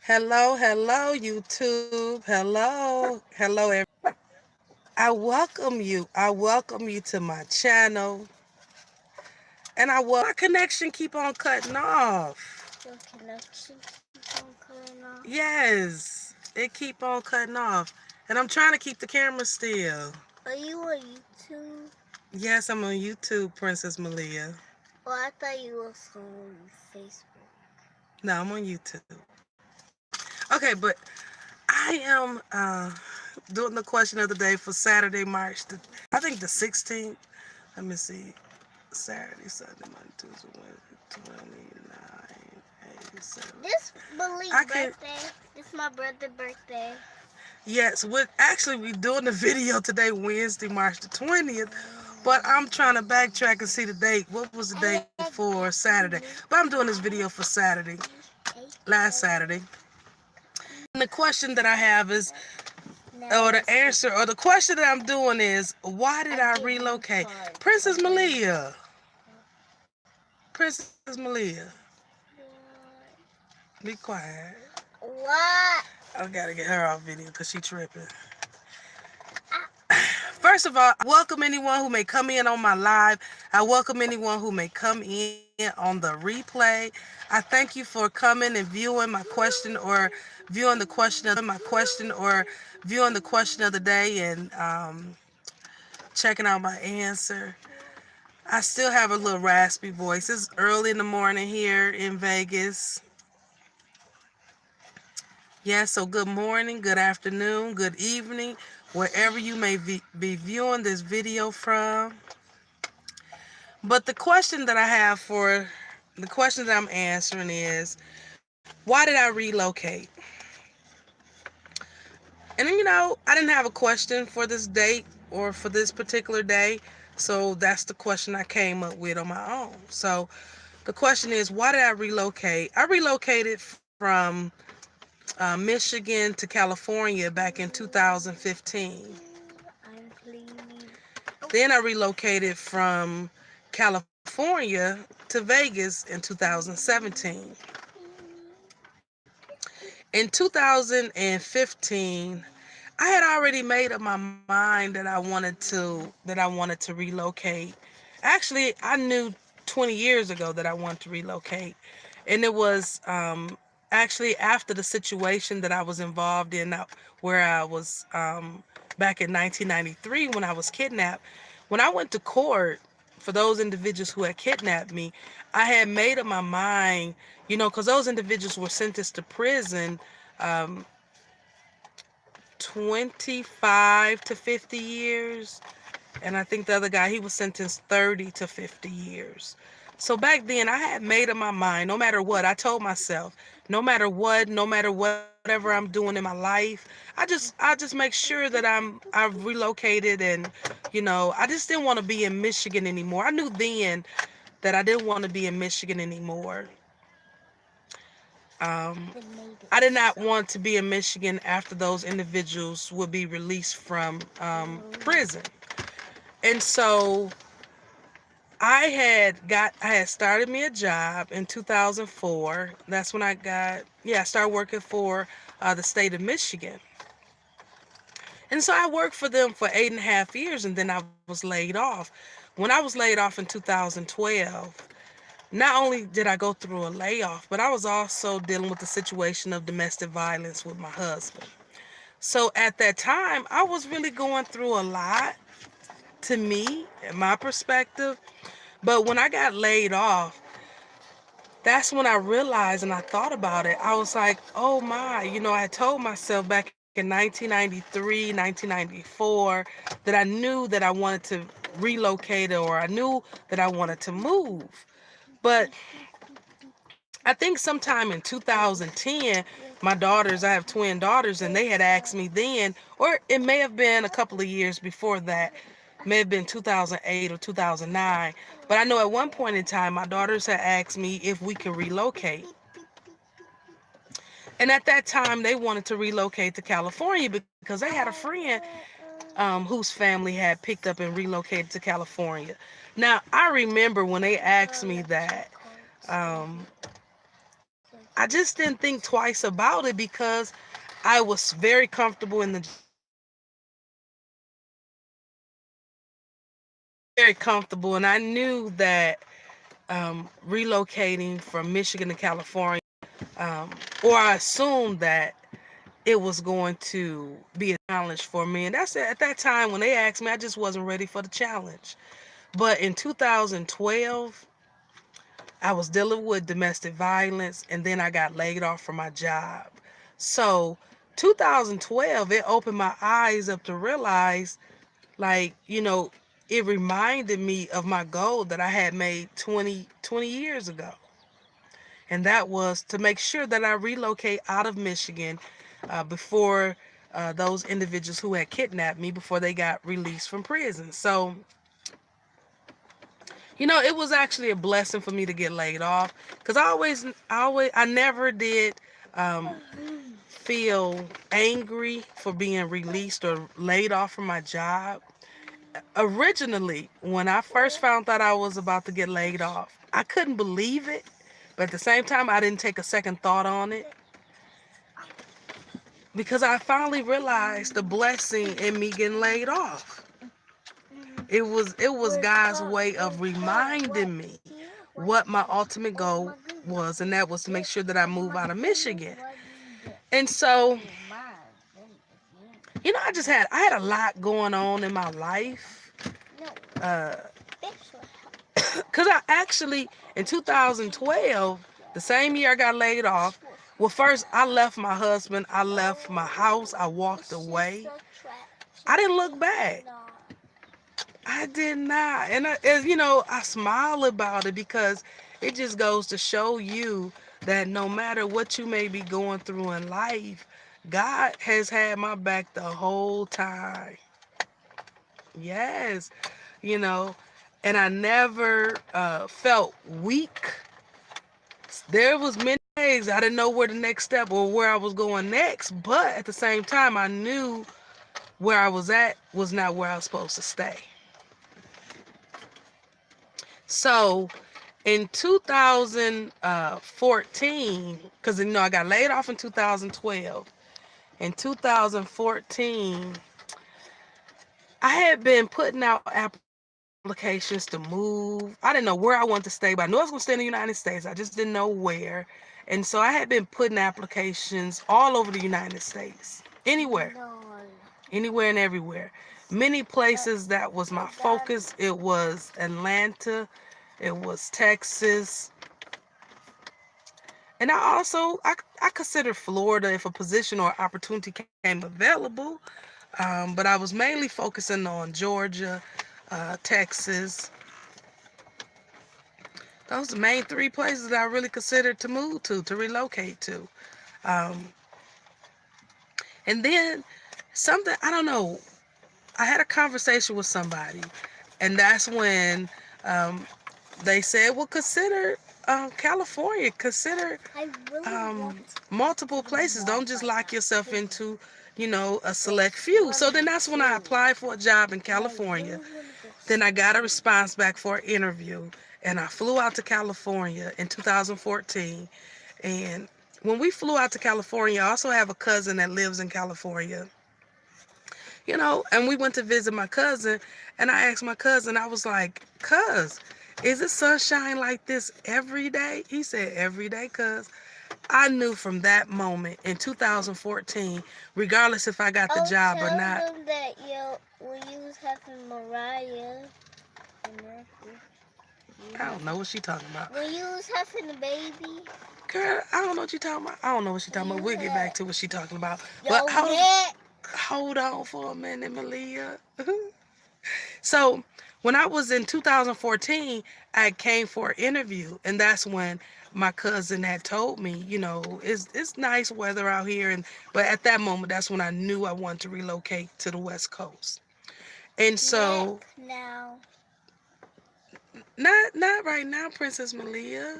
Hello, hello, YouTube. Hello, everyone. I welcome you. I welcome you to my channel. And my connection keep on cutting off. Your connection keep on cutting off. Yes, it keep on cutting off. And I'm trying to keep the camera still. Are you on YouTube? Yes, I'm on YouTube, Princess Malia. Oh, I thought you was on Facebook. No, I'm on YouTube. Okay, but I am doing the question of the day for Saturday, I think the 16th. Let me see. Saturday, Sunday, Monday, Tuesday, Wednesday, 29, 87. This Malik's birthday. This my brother's birthday. Yes, actually we doing the video today, Wednesday, March the 20th. But I'm trying to backtrack and see the date. What was the date for Saturday? But I'm doing this video for Saturday, last Saturday. And the question that I have is, or the answer, or the question that I'm doing is, why did I relocate? Princess Malia. Princess Malia. Be quiet. What? I gotta get her off video because she tripping. First of all, I welcome anyone who may come in on my live. I welcome anyone who may come in on the replay. I thank you for coming and viewing my question or viewing the question of the day and checking out my answer. I still have a little raspy voice. It's early in the morning here in Vegas. Yes, so good morning, good afternoon, good evening, wherever you may be viewing this video from. But the question that I'm answering is, why did I relocate? And I didn't have a question for this date or for this particular day, so that's the question I came up with on my own. So the question is, why did I relocate? I relocated from Michigan to California back in 2015. Then I relocated from California to Vegas in 2017. In 2015, I had already made up my mind that I wanted to relocate. Actually, I knew 20 years ago that I wanted to relocate, and it was actually after the situation that I was involved in, where I was back in 1993 when I was kidnapped. When I went to court for those individuals who had kidnapped me, I had made up my mind, because those individuals were sentenced to prison, um, 25 to 50 years. And I think the other guy, he was sentenced 30 to 50 years. So back then I had made up my mind, no matter what, I told myself, no matter whatever I'm doing in my life, I just make sure that I've relocated, and I just didn't want to be in Michigan anymore. I knew then that I didn't want to be in Michigan anymore. I did not want to be in Michigan after those individuals would be released from prison. And so I had started me a job in 2004. That's when I started working for the state of Michigan. And so I worked for them for 8.5 years, and then I was laid off. When I was laid off in 2012, not only did I go through a layoff, but I was also dealing with the situation of domestic violence with my husband. So at that time, I was really going through a lot, to me, in my perspective. But when I got laid off, that's when I realized and I thought about it. I was like, oh my, I told myself back in 1993, 1994, that I knew that I wanted to relocate, or I knew that I wanted to move. But I think sometime in 2010, I have twin daughters, and they had asked me then, or it may have been a couple of years before that, may have been 2008 or 2009. But I know at one point in time, my daughters had asked me if we could relocate. And at that time, they wanted to relocate to California because they had a friend whose family had picked up and relocated to California. Now, I remember when they asked me that, I just didn't think twice about it because I was very comfortable in the very comfortable, and I knew that relocating from Michigan to California, um, or I assumed that it was going to be a challenge for me. And that's at that time when they asked me, I just wasn't ready for the challenge. But in 2012, I was dealing with domestic violence, and then I got laid off from my job. So 2012, it opened my eyes up to realize, like, it reminded me of my goal that I had made 20 years ago. And that was to make sure that I relocate out of Michigan before those individuals who had kidnapped me before they got released from prison. So, it was actually a blessing for me to get laid off because I never did um, feel angry for being released or laid off from my job. Originally, when I first found out I was about to get laid off, I couldn't believe it. But at the same time, I didn't take a second thought on it because I finally realized the blessing in me getting laid off. It was God's way of reminding me what my ultimate goal was, and that was to make sure that I move out of Michigan. And so, I had a lot going on in my life. Uh, Cause I actually in 2012, the same year I got laid off. Well, first I left my husband, I left my house, I walked away. I didn't look back. I did not, and I smile about it because it just goes to show you that no matter what you may be going through in life, God has had my back the whole time. Yes, you know, and I never felt weak. There was many days I didn't know where the next step or where I was going next, but at the same time I knew where I was at was not where I was supposed to stay. So in 2014, because I got laid off in 2012. In 2014, I had been putting out applications to move. I didn't know where I wanted to stay, but I knew I was going to stay in the United States. I just didn't know where. And so I had been putting applications all over the United States, anywhere and everywhere. Many places that was my focus. It was Atlanta, it was Texas, and I considered Florida if a position or opportunity came available. But I was mainly focusing on Georgia, Texas. Those are the main three places that I really considered to move to relocate to. Um, and then something, I don't know, I had a conversation with somebody, and that's when um, they said, well, consider California, consider multiple places. Don't just lock yourself into, a select few. So then that's when I applied for a job in California. Then I got a response back for an interview, and I flew out to California in 2014. And when we flew out to California, I also have a cousin that lives in California. And we went to visit my cousin, and I asked my cousin, I was like, cuz, is it sunshine like this every day? He said, every day, cuz. I knew from that moment in 2014, regardless if I got the job or not. Tell them that when you was having Mariah I don't know what she talking about. when you was having a baby. Girl, I don't know what you talking about. I don't know what she talking about. We'll get back to what she talking about. Yo, But hold on for a minute, Malia. So when I was in 2014, I came for an interview, and that's when my cousin had told me, it's nice weather out here, but at that moment, that's when I knew I wanted to relocate to the West Coast. And so now, not right now, Princess Malia.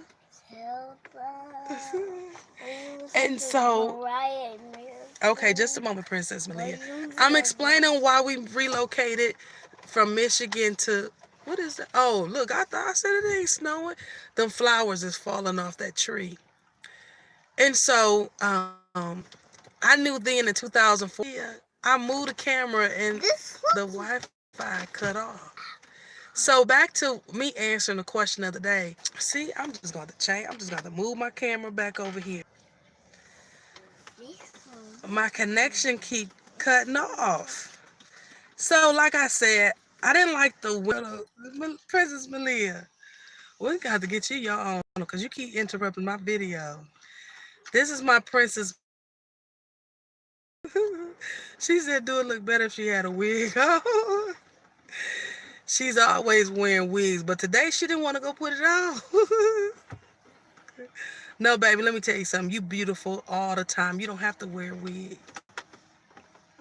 tell them. And so, okay, just a moment, Princess Malia. I'm explaining why we relocated from Michigan to, what is that? Oh, look, I thought I said it ain't snowing. Them flowers is falling off that tree. And so I knew then in 2004, I moved the camera and the Wi-Fi cut off. So back to me answering the question of the day. See, I'm just going to change. I'm just going to move my camera back over here. My connection keep cutting off. So like I said, I didn't like the Princess Malia. We got to get you your own because you keep interrupting my video. This is my Princess. She said, "Do it look better if she had a wig on." She's always wearing wigs, but today she didn't want to go put it on. No, baby, let me tell you something. You beautiful all the time. You don't have to wear a wig.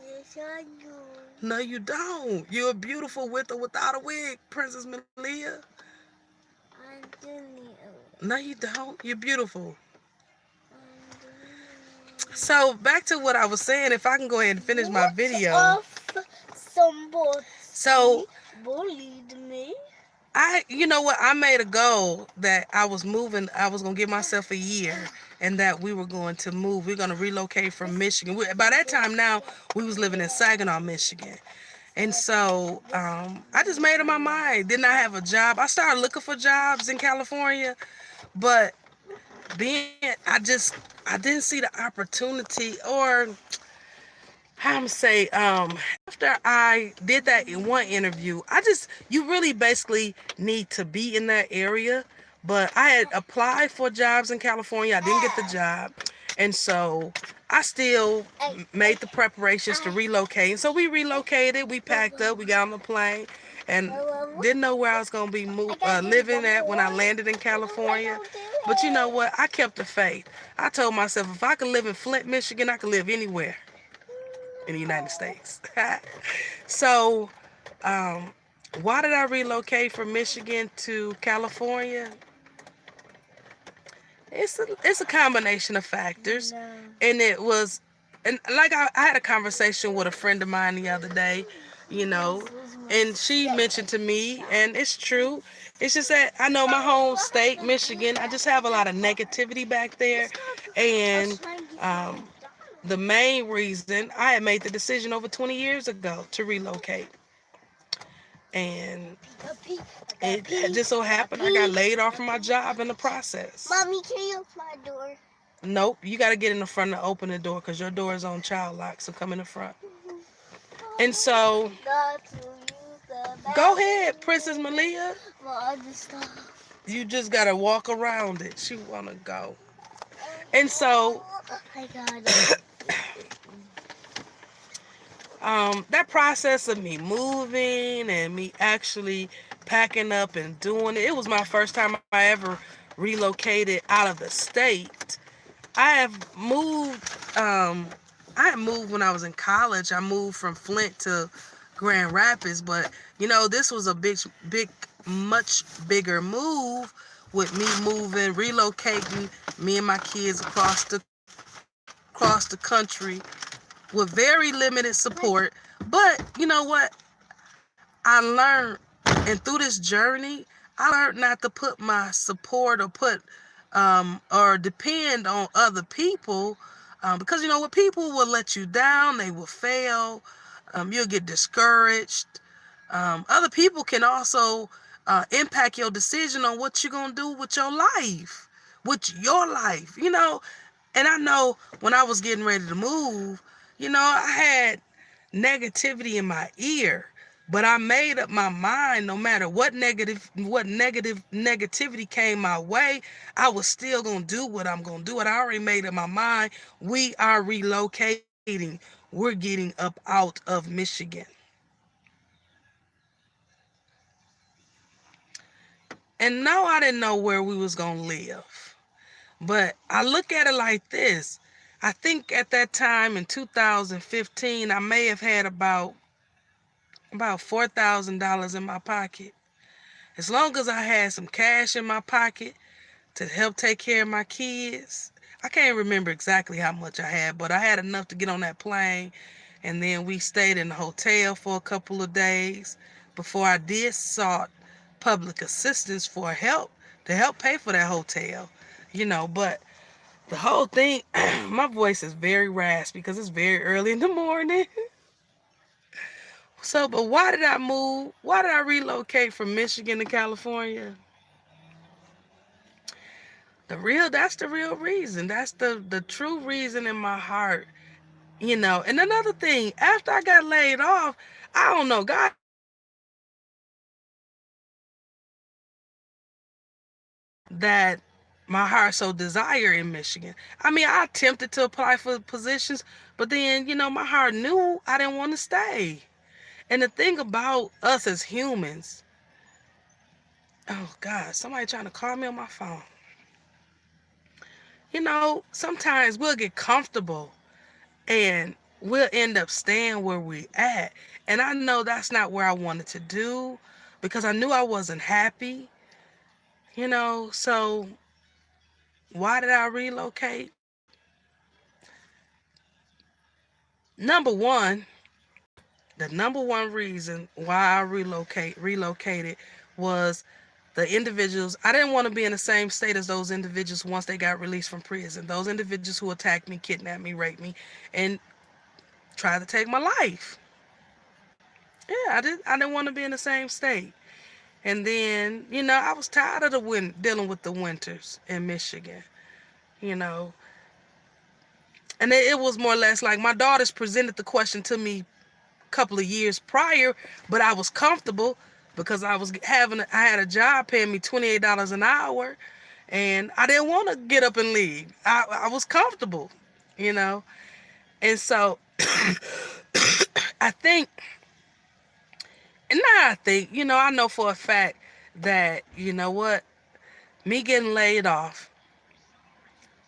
Yes, I do. No, you don't. You're beautiful with or without a wig, Princess Malia. I do need a. No, you don't. You're beautiful. I do. So back to what I was saying. If I can go ahead and finish my video. Of somebody So bullied me. you know what? I made a goal that I was moving. I was gonna give myself a year, and that we were going to move. We're gonna relocate from Michigan. By that time now, we was living in Saginaw, Michigan. And so I just made up my mind. Didn't I have a job? I started looking for jobs in California, but then I didn't see the opportunity, or how I'm say, after I did that in one interview, you really basically need to be in that area. But I had applied for jobs in California. I didn't get the job. And so I still made the preparations to relocate. And so we relocated, we packed up, we got on the plane, and didn't know where I was going to be living at when I landed in California. But you know what? I kept the faith. I told myself if I could live in Flint, Michigan, I could live anywhere in the United States. So, why did I relocate from Michigan to California? It's a combination of factors, No. and it was, and like I had a conversation with a friend of mine the other day, you know, and she mentioned to me, and it's true. It's just that I know my home state, Michigan. I just have a lot of negativity back there, and the main reason I had made the decision over 20 years ago to relocate. And it just so happened I got laid off from my job in the process. Mommy, can you open my door? Nope, you got to get in the front and open the door because your door is on child lock, so come in the front. And so, go ahead, Princess Malia. You just got to walk around it. She want to go. And so, I got it. that process of me moving and me actually packing up and doing it, it was my first time I ever relocated out of the state. I have moved, I had moved when I was in college. I moved from Flint to Grand Rapids, but you know, this was a much bigger move with me moving, relocating me and my kids across the country with very limited support. But you know what? I learned, and through this journey, I learned not to put my support or depend on other people, because you know what? People will let you down. They will fail. You'll get discouraged. Other people can also impact your decision on what you're gonna do with your life, you know. And I know when I was getting ready to move, you know, I had negativity in my ear, but I made up my mind. No matter what negativity came my way, I was still gonna do what I'm gonna do. And I already made up my mind. We are relocating. We're getting up out of Michigan. And no, I didn't know where we was gonna live. But I look at it like this. I think at that time in 2015, I may have had about $4,000 in my pocket. As long as I had some cash in my pocket to help take care of my kids. I can't remember exactly how much I had, but I had enough to get on that plane. And then we stayed in the hotel for a couple of days before I did sought public assistance for help to help pay for that hotel. You know, but The whole thing, my voice is very raspy because it's very early in the morning. So, but why did I move? Why did I relocate from Michigan to California? That's the real reason. That's the true reason in my heart. And another thing, after I got laid off, I don't know, God just put it in my that my heart so desire in Michigan. I mean, I attempted to apply for positions, but then, my heart knew I didn't want to stay. And the thing about us as humans, oh God, somebody trying to call me on my phone. Sometimes we'll get comfortable and we'll end up staying where we at. And I know that's not where I wanted to do because I knew I wasn't happy. So why did I relocate? Number one, the number one reason why I relocated was the individuals. I didn't want to be in the same state as those individuals once they got released from prison. Those individuals who attacked me, kidnapped me, raped me, and tried to take my life. Yeah, I didn't want to be in the same state. And then, I was tired of dealing with the winters in Michigan, you know. And it was more or less like my daughters presented the question to me a couple of years prior, but I was comfortable because I had a job paying me $28 an hour, and I didn't want to get up and leave. I was comfortable, you know. And so I think, and now I think, I know for a fact that, what, me getting laid off,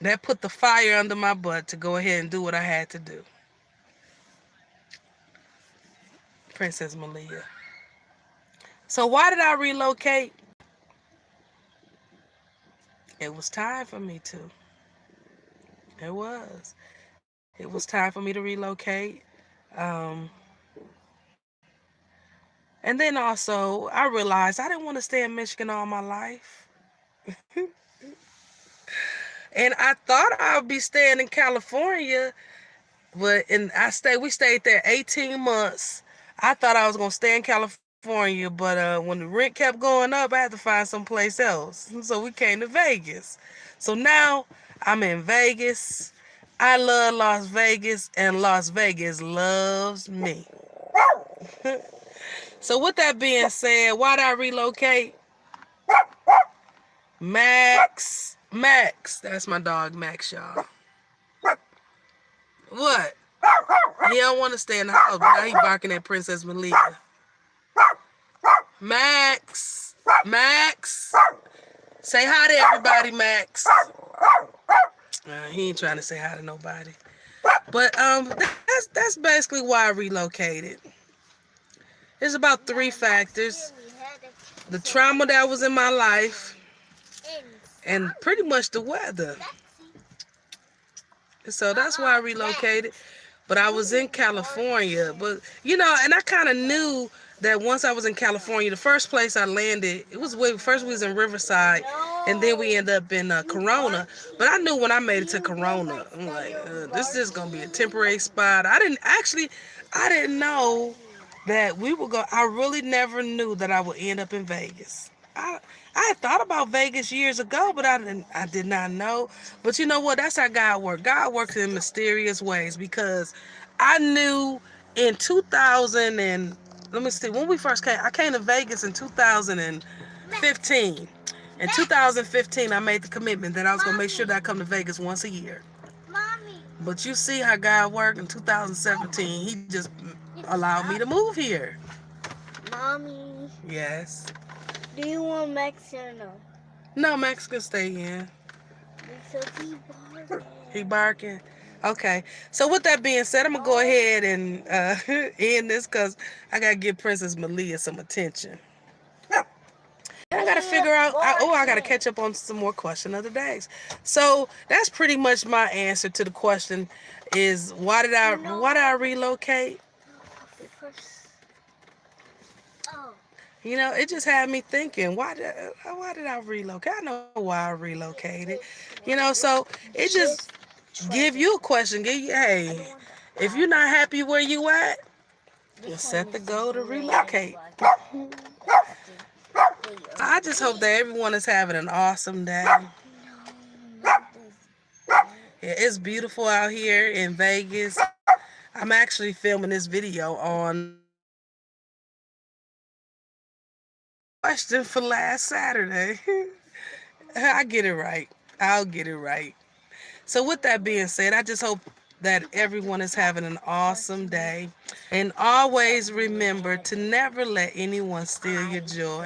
that put the fire under my butt to go ahead and do what I had to do. Princess Malia. So why did I relocate? It was time for me to. It was. It was time for me to relocate. Um, and then also, I realized I didn't want to stay in Michigan all my life. And I thought I would be staying in California, we stayed there 18 months. I thought I was going to stay in California, but when the rent kept going up, I had to find someplace else. So we came to Vegas. So now I'm in Vegas. I love Las Vegas, and Las Vegas loves me. So with that being said, why did I relocate? Max, that's my dog Max, y'all. What? He don't want to stay in the house, but now he barking at Princess Malia. Max, say hi to everybody, Max. He ain't trying to say hi to nobody. But that's basically why I relocated. There's about three factors: the trauma that was in my life, and pretty much the weather. So that's why I relocated. But I was in California. But, and I kind of knew that once I was in California, the first place I landed, first we was in Riverside, and then we ended up in Corona. But I knew when I made it to Corona, I'm like, this is going to be a temporary spot. I didn't know that we would go. I really never knew that I would end up in Vegas. I had thought about Vegas years ago, but I did not know. But you know what? That's how God works. God works in mysterious ways because I knew in 2000 and let me see, when we first came, I came to Vegas in 2015. In 2015, I made the commitment that I was going to make sure that I come to Vegas once a year. But you see how God worked in 2017. He just allowed me to move here. Mommy. Yes. Do you want Max or no? No, Max can stay in. Because he barking. He barking. Okay. So with that being said, I'm gonna go ahead and end this because I gotta give Princess Malia some attention. And I gotta figure out. I gotta catch up on some more question of the days. So that's pretty much my answer to the question: is why did I relocate? Oh. It just had me thinking, why did I relocate? I know why I relocated. So it just give you a question. Hey, if you're not happy where you at, just set the goal to relocate. I just hope that everyone is having an awesome day. Yeah, it's beautiful out here in Vegas. I'm actually filming this video on question for last Saturday. I get it right. I'll get it right. So, with that being said, I just hope that everyone is having an awesome day. And always remember to never let anyone steal your joy.